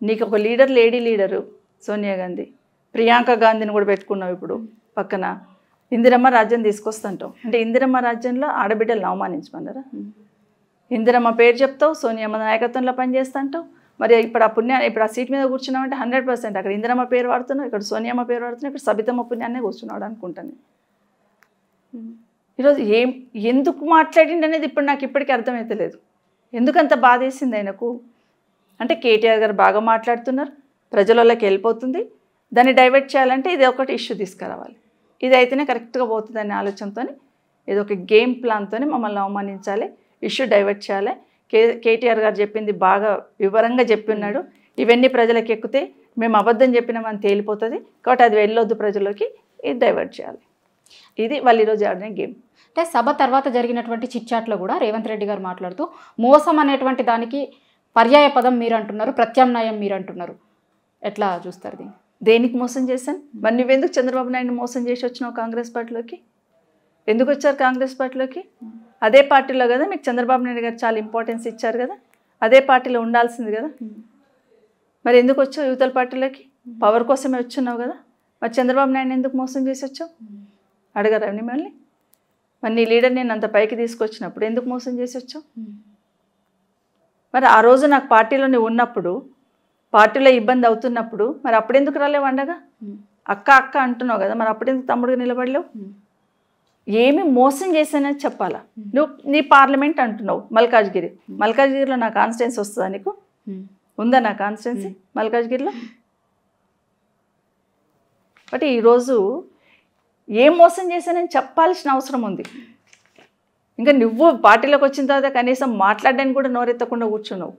నీకు ఒక leader, lady leader Sonia Gandhi, Priyanka గాంధీని కూడా పెట్టుకున్నావు ఇప్పుడు పక్కన. ఇందిరమ్మ రాజ్యం తీసుకొస్తుంటావు అంటే ఇందిరమ్మ రాజ్యంలో ఆడబిడ్డలను అవమానించమన్నారా? ఇందిరమ్మ పేరు చెప్తావు, సోనియమ్మ నాయకత్వంలో పనిచేస్తుంటావు. మరి ఇప్పుడు ఆ సీట్ మీద కూర్చున్నామంటే 100% అక్కడ ఇందిరమ్మ పేరు వాడుతున్నావు, ఇక్కడ సోనియమ్మ పేరు వాడుతున్నావు, ఇక్కడ సబితమ్మ పుణ్యాన్నే కూర్చున్నాడు అనుకుంటాను. ఈరోజు ఎందుకు మాట్లాడింది అనేది ఇప్పుడు నాకు ఇప్పటికీ అర్థమవుతలేదు. ఎందుకంత బాధేసింది ఆయనకు అంటే కేటీఆర్ గారు బాగా మాట్లాడుతున్నారు, ప్రజలలోకి వెళ్ళిపోతుంది, దాన్ని డైవర్ట్ చేయాలంటే ఇది ఒకటి ఇష్యూ తీసుకురావాలి, ఇది అయితేనే కరెక్ట్గా పోతుంది అనే ఆలోచనతో ఇది ఒక గేమ్ ప్లాన్తో మమ్మల్ని అవమానించాలి, ఇష్యూ డైవర్ట్ చేయాలి. కేటీఆర్ గారు చెప్పింది బాగా వివరంగా చెప్పిన్నాడు. ఇవన్నీ ప్రజలకు ఎక్కితే మేము అబద్ధం చెప్పినామని తేలిపోతుంది కాబట్టి అది వెళ్ళొద్దు ప్రజల్లోకి, ఇది డైవర్ట్ చేయాలి. ఇది వాళ్ళు ఈరోజు ఆడిన గేమ్. అంటే సభ తర్వాత జరిగినటువంటి చిట్చాట్లో కూడా రేవంత్ రెడ్డి గారు మాట్లాడుతూ మోసం అనేటువంటి దానికి పర్యాయ పదం మీరు అంటున్నారు, ప్రత్యామ్నాయం మీరు అంటున్నారు. ఎట్లా చూస్తారు దీన్ని? దేనికి మోసం చేశాను? మరి నువ్వెందుకు చంద్రబాబు నాయుడు మోసం చేసి వచ్చినావు కాంగ్రెస్ పార్టీలోకి? ఎందుకు వచ్చారు కాంగ్రెస్ పార్టీలోకి? అదే పార్టీలో కదా మీకు చంద్రబాబు నాయుడు గారు చాలా ఇంపార్టెన్స్ ఇచ్చారు కదా, అదే పార్టీలో ఉండాల్సింది కదా. మరి ఎందుకు వచ్చావు యువతల పార్టీలోకి? పవర్ కోసమే వచ్చున్నావు కదా. మరి చంద్రబాబు నాయుడు ఎందుకు మోసం చేసి వచ్చావు? అడగరా మిమ్మల్ని? మరి నీ లీడర్ నేను అంత పైకి తీసుకొచ్చినప్పుడు ఎందుకు మోసం చేసి వచ్చావు? మరి ఆ రోజు నాకు పార్టీలో నువ్వు ఉన్నప్పుడు, పార్టీలో ఇబ్బంది అవుతున్నప్పుడు మరి అప్పుడెందుకు రాలేవు అండగా? అక్క అక్క అంటున్నావు కదా, మరి అప్పుడెందుకు తమ్ముడుగా నిలబడలేవు? ఏమి మోసం చేశానని చెప్పాలా? నువ్వు నీ పార్లమెంట్ అంటున్నావు మల్కాజ్గిరిలో నా కాన్స్టిట్యున్సీ వస్తుందా నీకు? ఉందా నా కాన్స్టిట్యున్సీ మల్కాజ్గిరిలో? బట్ ఈరోజు ఏం మోసం చేశానని చెప్పాల్సిన అవసరం ఉంది. ఇంకా నువ్వు పార్టీలోకి వచ్చిన తర్వాత కనీసం మాట్లాడడానికి కూడా నోరెత్తకుండా కూర్చున్నావు.